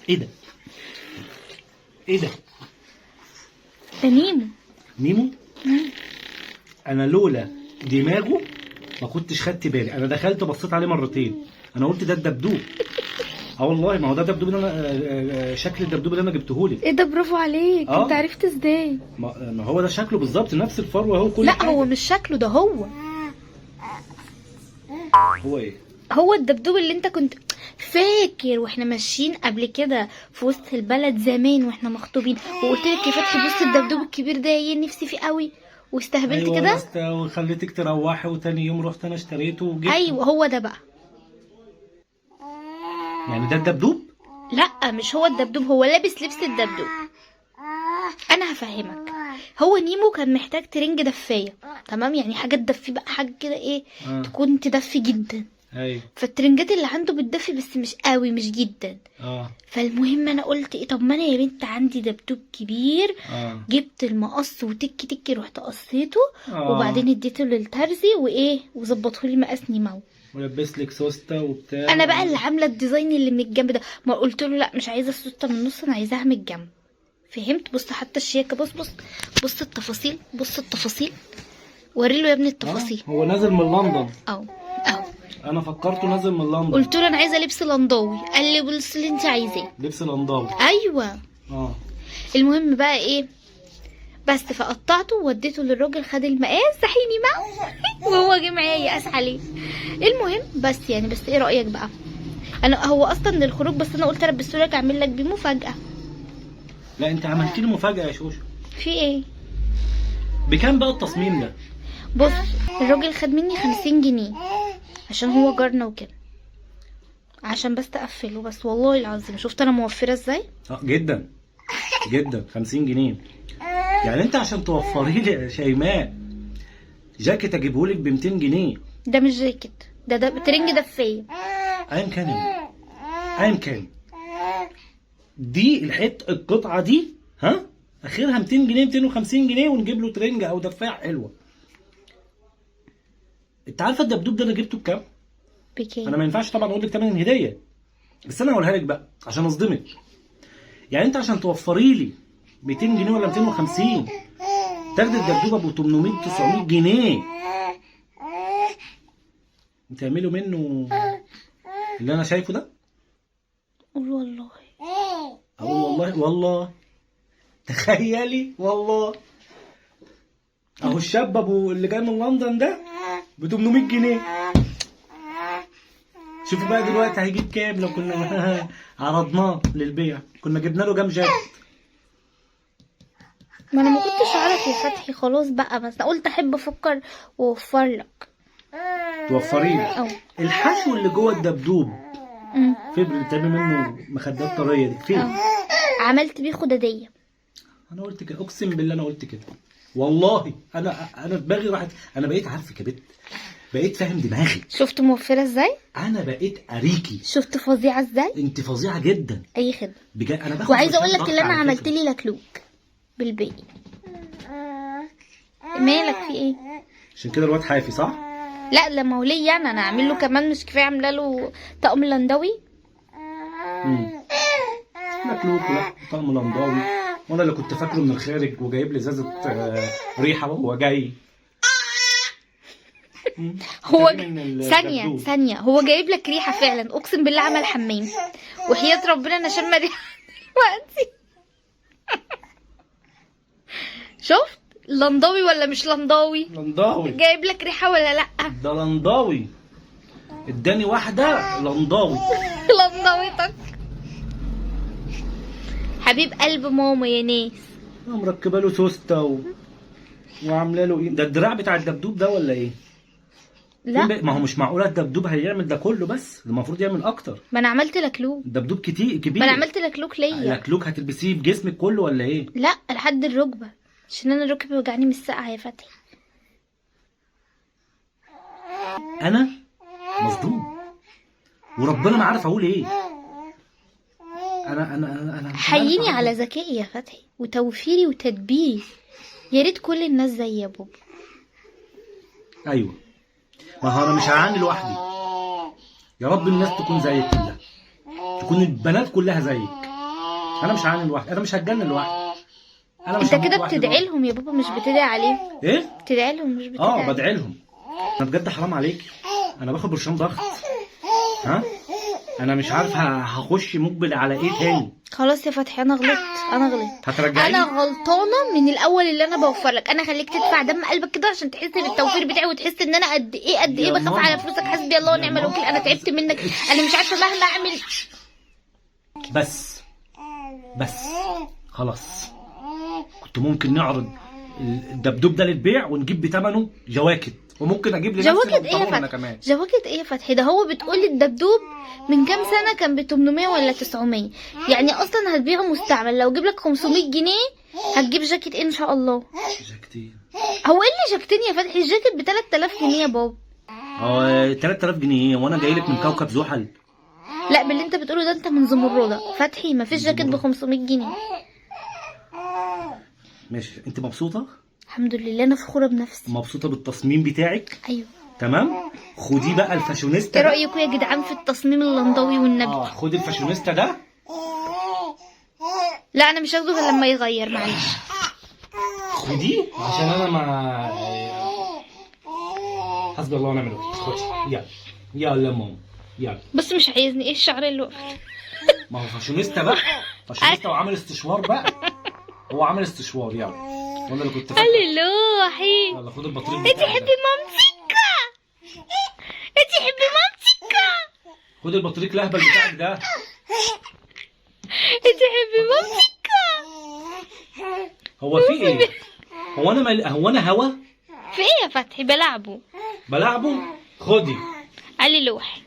ايه ده؟ ايه ده؟ ده نيمو. نيمو؟ انا لولا دماغه ما كنتش خدت بالي. انا دخلت بصيت عليه مرتين، انا قلت ده الدبدوب. اه والله، ما هو ده الدبدوب اللي انا شكل الدبدوب اللي انا جبتهولك. ايه ده؟ برافو عليك. آه. انت عرفت ازاي؟ ما هو ده شكله بالظبط، نفس الفروه اهو كل لا حاجه. هو مش شكله ده، هو هو ايه؟ هو الدبدوب اللي انت كنت فاكر واحنا ماشيين قبل كده في وسط البلد زمان واحنا مخطوبين، وقلت لك يا فتحي بص الدبدوب الكبير ده يا نفسي فيه قوي، واستهبلت ايوه كده. وخليتك تروحي، وتاني يوم رحت انا اشتريته وجبته. ايوه هو ده بقى. يعني ده الدبدوب؟ لا مش هو الدبدوب، هو لابس لبس الدبدوب. انا هفهمك. هو نيمو كان محتاج ترنج دفايه، تمام؟ يعني حاجه تدفي بقى، حاجه كده ايه، تكون تدفي جدا. ايوه. فالترنجات اللي عنده بتدفي بس مش قوي، مش جدا. فالمهم انا قلت ايه، طب ما انا يا بنت عندي دبدوب كبير. جبت المقص وتك تك رحت قصيته. وبعدين اديته للترزي وايه وظبطه لي مقاس نيمو. ولبس لك سوسته وبتاع. انا بقى اللي عامله الديزاين اللي من الجنب ده. ما قلت له لا مش عايزه السوسته من النص، انا عايزاها من الجنب. فهمت؟ بص حتى الشياكه، بص بص بص التفاصيل، بص التفاصيل. وري له يا ابني التفاصيل. هو نازل من لندن. اهو. انا فكرته نازل من لندن. قلت له انا عايزه لبس لنداوي، قال لي بص اللي انت عايزاه. لبس لنداوي. ايوه. المهم بقى ايه، بس فقطعته ووديته للراجل، خد المقاس صحيني معه وهو جه معايا يقاس عليه. المهم بس يعني، بس ايه رايك بقى؟ انا هو اصلا للخروج، بس انا قلت البسه لك اعمل لك بيه مفاجاه. لا انت عملت لي مفاجاه يا شوشو. في ايه؟ بكام بقى التصميم ده؟ بص الراجل خد مني 50 جنيه عشان هو جارنا وكده، عشان بس تقفله. بس والله العظيم شفت انا موفره ازاي. جدا جدا. 50 جنيه يعني انت عشان توفري لي يا شيماء جاكيت اجيبهولك ب 200 جنيه. ده مش جاكيت، ده ترنج دفايه. ايا كان ايا كان، دي القطعه دي اخرها 200 جنيه 250 جنيه ونجيب له ترنجه او دفايه حلوه. انت عارفه الدبدوب ده انا جبته بكام؟ بكام؟ انا ما ينفعش طبعا اقول لك ثمن الهديه، بس انا هقولها لك بقى عشان اصدمك. يعني انت عشان توفري لي 200 جنيه ولا 250 تاخدي الدبدوب ابو 800 900 جنيه وتعملوا منه اللي انا شايفه ده. قول والله. اقول والله تخيلي والله. اهو الشاب ابو اللي جاي من لندن ده ب 800 جنيه. شوفي بقى دلوقتي هيجيب كام لو كنا عرضناه للبيع، كنا جبنا له كام جاكيت. ما انا ما كنتش اعرف يا فتحي، خلاص بقى، بس انا قلت احب افكر واوفر لك. توفري لي الحشو اللي جوه الدبدوب. فبر بتعمل منه مخدات طريه دي فين؟ عملت بيه خداديه. انا قلت كده، اقسم بالله انا قلت كده والله. انا دماغي راحت، انا بقيت عارفك يا بت، بقيت فاهم دماغي. شفت موفره ازاي؟ انا بقيت اريكي. شفت فظيعه ازاي؟ انت فظيعه جدا. اي خدمه بجد. انا باخد وعايزه اقول لك اللي انا عملت لي لكلوك بالباقي. مالك في ايه؟ عشان كده الواد حافي صح؟ لا لما هو ليا انا اعمل له كمان، مش كفايه عامله له طقم لندوي؟ مكلوك ولا طقم لنداوي، وانا اللي كنت فاكره من الخارج وجايب لي ازازه ريحه وهو جاي. هو ثانيه هو جايب لك ريحه فعلا، اقسم بالله عمل حمام وحياه ربنا انا شم ريحه دلوقتي. شفت لنداوي ولا مش لنداوي؟ لنداوي. جايب لك ريحه ولا لا؟ ده لنداوي، اداني واحده لنداوي. لنداويتك حبيب قلب ماما يا ناس. مركبه له سوسته وعامله له ايه ده؟ الدراع بتاع الدبدوب ده ولا ايه؟ لا ما هو مش معقوله الدبدوب هيعمل ده كله، بس المفروض يعمل اكتر. ما انا عملت لك لوك. الدبدوب كبير. ما انا عملت لك لوك ليا. لك هتلبسيه بجسمك كله ولا ايه؟ لا لحد الركبه، عشان انا ركبي وجعني من السقعه يا فتحي. انا مصدوم وربنا ما عارف اقول ايه. انا حييني على ذكائي يا فتحي وتوفيري وتدبيري. يا ريت كل الناس زي يا بابا. ايوه، ما هو انا مش هعاني لوحدي. يا رب الناس تكون زيك كلها، تكون البنات كلها زيك. انا مش هعاني لوحدي، انا مش هتجنن لوحدي، انا مش انت هموت كده لوحدي بتدعي لوحدي. لهم يا بابا، مش بتدعي عليهم. ايه؟ بتدعي لهم مش بتدعي عليهم. بدعي لهم. انا بجد حرام عليكي، انا باخد برشام ضغط. ها؟ انا مش عارف هخش مقبل على ايه تاني. خلاص يا فتحي، انا غلطت. هترجعيني؟ انا غلطانه من الاول اللي انا بوفر لك. انا خليك تدفع دم قلبك كده عشان تحس بالتوفير بتاعي، وتحس ان انا قد ايه يا بخاف ماما. على فلوسك. حسبي الله ونعم الوكيل. انا تعبت منك، انا مش عارفه مهما اعمل. بس خلاص، كنت ممكن نعرض الدبدوب ده للبيع ونجيب بثمنه جواكت، وممكن اجيب لنفسي جواكت ايه يا بنطلون انا فتحي؟ كمان. جواكت ايه يا فتحي؟ ده هو بتقولي الدبدوب من كام سنه كان ب 800 ولا 900، يعني اصلا هتبيعه مستعمل. لو جيب لك 500 جنيه هتجيب جاكيت ايه ان شاء الله؟ جاكيتين. هو ايه اللي جاكيتين يا فتحي؟ الجاكيت ب 3000 جنيه يا بابا. 3000 جنيه وانا جاي لك من كوكب زحل؟ لا باللي انت بتقوله ده انت من زمرده فتحي، مفيش جاكيت ب 500 جنيه. ماشي، انت مبسوطه؟ الحمد لله، انا فخوره بنفسي. مبسوطه بالتصميم بتاعك؟ ايوه. تمام. خدي بقى الفاشونيستا ايه ده. رايكم يا جدعان في التصميم اللندوي والنبي؟ خدي الفاشونيستا ده. لا انا مش هاخده غير لما يغير، معلش. خديه عشان انا ما حسبي الله ونعم الوكيل. خدي يلا ماما يلا. بس مش عايزني، ايه الشعر اللي وقفت؟ ما هو فاشونيستا بقى، فاشونيستا وعامل استشوار بقى. هو عامل استشوار. يلا وانا اللي كنت فاكر. هللوحي. يلا خد البطريق انت بتاعك حبي ده. مامتك، انت حبي مامتك، خد البطريق الاهبل بتاعك ده. انت حبي مامتك. هو في ايه؟ هو انا هوا في ايه يا فتحي؟ بلعبه. بلعبه. خدي. هللوحي.